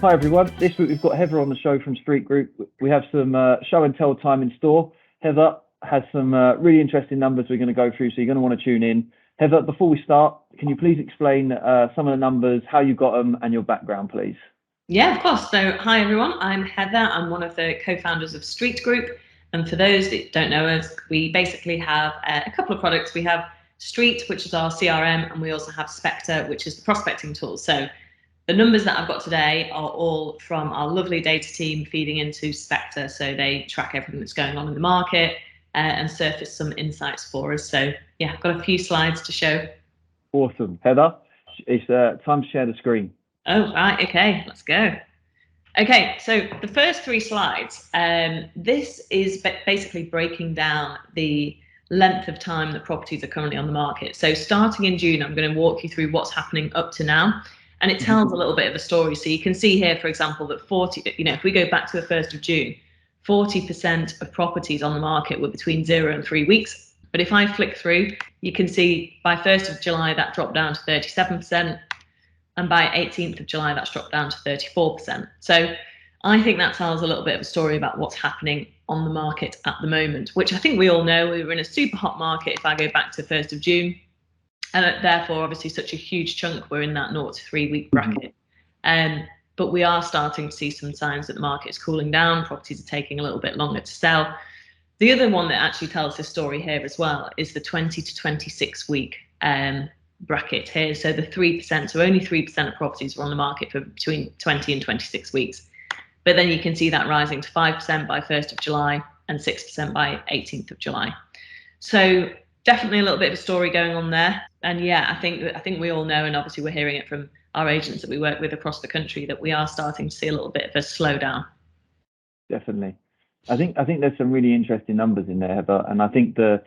Hi everyone. This week we've got Heather on the show from Street Group. We have some show and tell time in store. Heather has some really interesting numbers we're going to go through, so you're going to want to tune in. Heather, before we start, can you please explain some of the numbers, how you got them, and your background, please? Yeah, of course. So, hi everyone. I'm Heather. I'm one of the co-founders of Street Group. And for those that don't know us, we basically have a couple of products. We have Street, which is our CRM, and we also have Spectre, which is the prospecting tool. So the numbers that I've got today are all from our lovely data team feeding into Spectre. So they track everything that's going on in the market and surface some insights for us. So yeah, I've got a few slides to show. Awesome. Heather, it's time to share the screen. Oh, right. Okay, let's go. Okay, so the first three slides, this is basically breaking down the length of time that properties are currently on the market. So starting in June, I'm going to walk you through what's happening up to now. And it tells a little bit of a story. So you can see here, for example, that if we go back to the 1st of June, 40% of properties on the market were between 0 and 3 weeks. But if I flick through, you can see by 1st of July, that dropped down to 37%. And by 18th of July, that's dropped down to 34%. So I think that tells a little bit of a story about what's happening on the market at the moment, which I think we all know. We were in a super hot market if I go back to 1st of June. And therefore, obviously, such a huge chunk we're in that 0 to 3 week bracket. But we are starting to see some signs that the market is cooling down. Properties are taking a little bit longer to sell. The other one that actually tells this story here as well is the 20 to 26 week bracket here. So the 3%, so only 3% of properties were on the market for between 20 and 26 weeks. But then you can see that rising to 5% by 1st of July and 6% by 18th of July. So definitely a little bit of a story going on there. And yeah, I think we all know, and obviously we're hearing it from our agents that we work with across the country, that we are starting to see a little bit of a slowdown. Definitely. I think there's some really interesting numbers in there, Heather, and I think the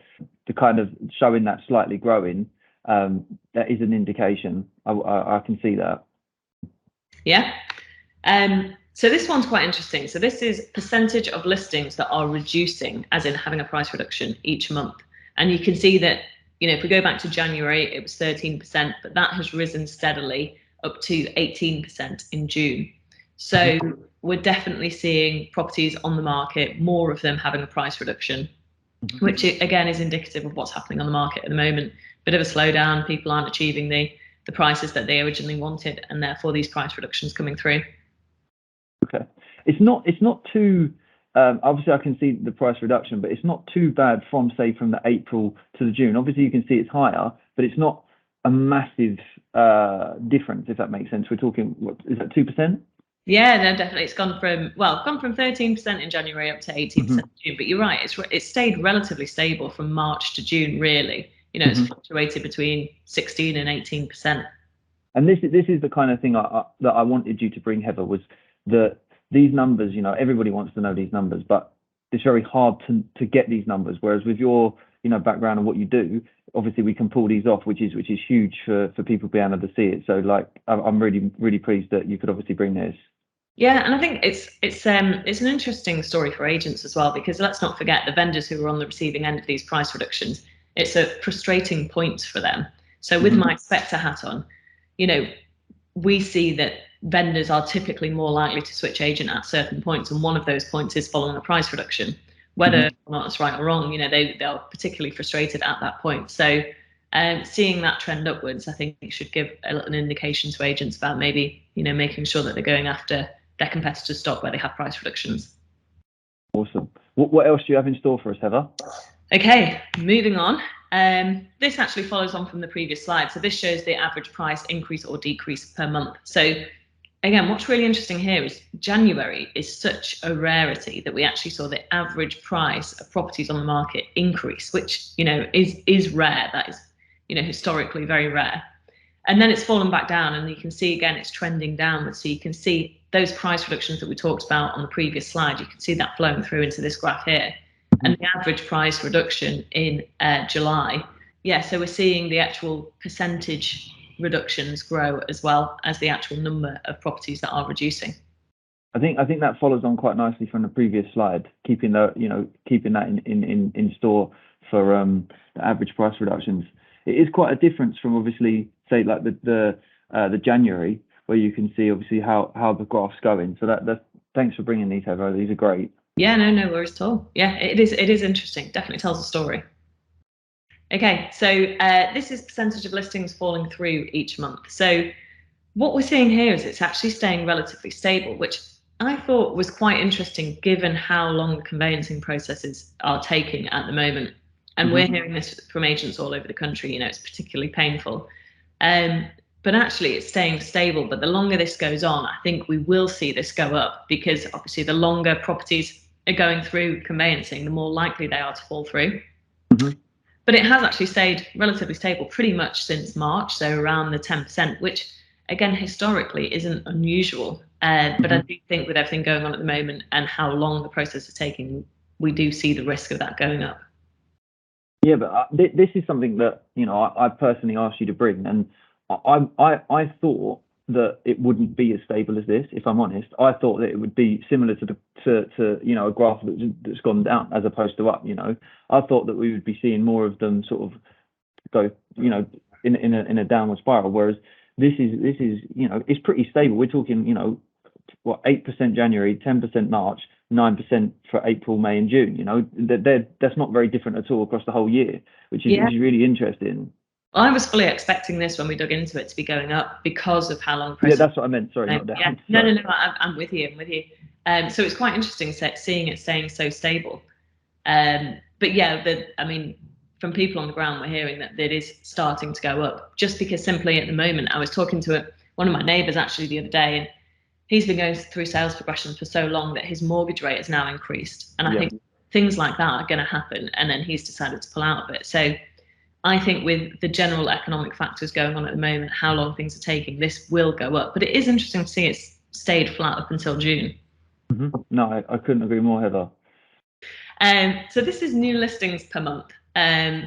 kind of showing that slightly growing, that is an indication. I can see that. Yeah. So this one's quite interesting. So this is percentage of listings that are reducing, as in having a price reduction each month. And you can see that, if we go back to January, it was 13%, but that has risen steadily up to 18% in June. So we're definitely seeing properties on the market, more of them having a price reduction, which again is indicative of what's happening on the market at the moment. Bit of a slowdown, people aren't achieving the prices that they originally wanted, and therefore these price reductions coming through. Okay, it's not too obviously I can see the price reduction, but it's not too bad from the April to the June. Obviously you can see it's higher, but it's not a massive difference, if that makes sense. We're talking, what is that, 2%? Yeah, no, definitely. It's gone from 13% in January up to 18% in June. But you're right, it's stayed relatively stable from March to June, really. It's fluctuated between 16 and 18%. And this is the kind of thing that I wanted you to bring, Heather, was that these numbers, everybody wants to know these numbers, but it's very hard to get these numbers. Whereas with your background and what you do, obviously we can pull these off, which is huge for people being able to see it. So I'm really, really pleased that you could obviously bring this. Yeah, and I think it's an interesting story for agents as well, because let's not forget the vendors who are on the receiving end of these price reductions. It's a frustrating point for them. So with my Spectre hat on, we see that vendors are typically more likely to switch agent at certain points, and one of those points is following a price reduction. Whether or not it's right or wrong, they're particularly frustrated at that point. So seeing that trend upwards, I think it should give an indication to agents about maybe making sure that they're going after their competitors' stock where they have price reductions. Awesome. What else do you have in store for us, Heather? Okay, moving on. This actually follows on from the previous slide. So this shows the average price increase or decrease per month. So again, what's really interesting here is January is such a rarity that we actually saw the average price of properties on the market increase, which is rare. That is historically very rare. And then it's fallen back down, and you can see again it's trending downwards. So you can see those price reductions that we talked about on the previous slide. You can see that flowing through into this graph here. And the average price reduction in July. Yeah, so we're seeing the actual percentage reductions grow as well as the actual number of properties that are reducing. I think that follows on quite nicely from the previous slide, keeping that in store for the average price reductions. It is quite a difference from obviously say like the January, where you can see obviously how the graph's going. So that thanks for bringing these, Heather. These are great. Yeah, no worries at all. Yeah, it is interesting. Definitely tells a story. Okay, so this is percentage of listings falling through each month. So what we're seeing here is it's actually staying relatively stable, which I thought was quite interesting given how long the conveyancing processes are taking at the moment. And we're hearing this from agents all over the country, you know, it's particularly painful. But actually it's staying stable. But the longer this goes on, I think we will see this go up, because obviously the longer properties are going through conveyancing, the more likely they are to fall through. But it has actually stayed relatively stable pretty much since March, so around the 10%, which again, historically isn't unusual. But I do think with everything going on at the moment and how long the process is taking, we do see the risk of that going up. Yeah, but this is something that, you know, I personally asked you to bring, and I thought that it wouldn't be as stable as this. If I'm honest, I thought that it would be similar to you know, a graph that's gone down as opposed to up. You know, I thought that we would be seeing more of them sort of go, you know, in a downward spiral. Whereas this is you know, it's pretty stable. We're talking, you know, what, 8% January, 10% March, 9% for April, May, and June. You know, that's not very different at all across the whole year, which is really interesting. I was fully expecting this when we dug into it to be going up because of how long the process. Yeah, that's what I meant. Sorry, not down. Yeah, no. I'm with you. So it's quite interesting seeing it staying so stable. But yeah, I mean, from people on the ground, we're hearing that it is starting to go up, just because simply at the moment, I was talking to one of my neighbours actually the other day, and he's been going through sales progression for so long that his mortgage rate has now increased. And I think things like that are going to happen. And then he's decided to pull out of it. So I think with the general economic factors going on at the moment, how long things are taking, this will go up. But it is interesting to see it's stayed flat up until June. No, I couldn't agree more, Heather. So this is new listings per month.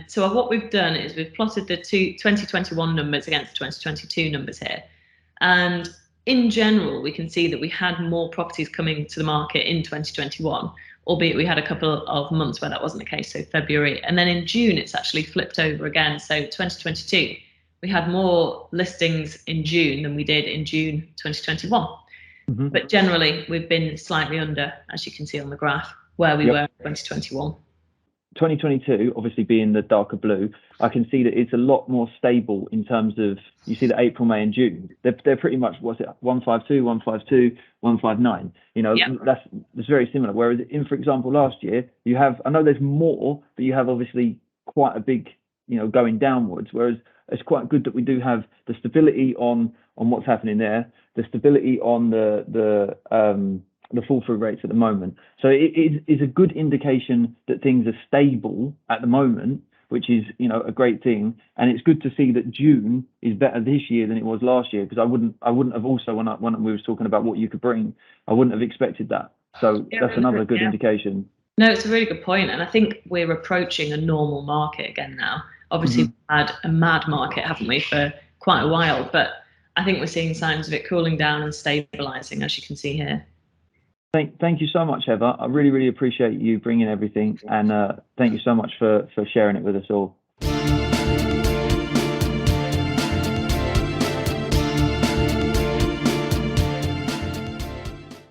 So what we've done is we've plotted the 2021 numbers against the 2022 numbers here. And in general, we can see that we had more properties coming to the market in 2021, albeit we had a couple of months where that wasn't the case, so February. And then in June, it's actually flipped over again. So 2022, we had more listings in June than we did in June 2021. But generally, we've been slightly under, as you can see on the graph, where we were in 2021. 2022, obviously being the darker blue, I can see that it's a lot more stable in terms of, you see that April, May, and June, they're pretty much, what's it, 152, 152, 159. You know, that's very similar. Whereas in, for example, last year, you have, I know there's more, but you have obviously quite a big, you know, going downwards. Whereas it's quite good that we do have the stability on what's happening there, the stability on the fall through rates at the moment. So it is a good indication that things are stable at the moment, which is, you know, a great thing. And it's good to see that June is better this year than it was last year, because I wouldn't have also, when we was talking about what you could bring, I wouldn't have expected that. So that's another good indication. No, it's a really good point. And I think we're approaching a normal market again now. Obviously, we've had a mad market, haven't we, for quite a while, but I think we're seeing signs of it cooling down and stabilizing, as you can see here. Thank you so much, Heather. I really, really appreciate you bringing everything, and thank you so much for sharing it with us all.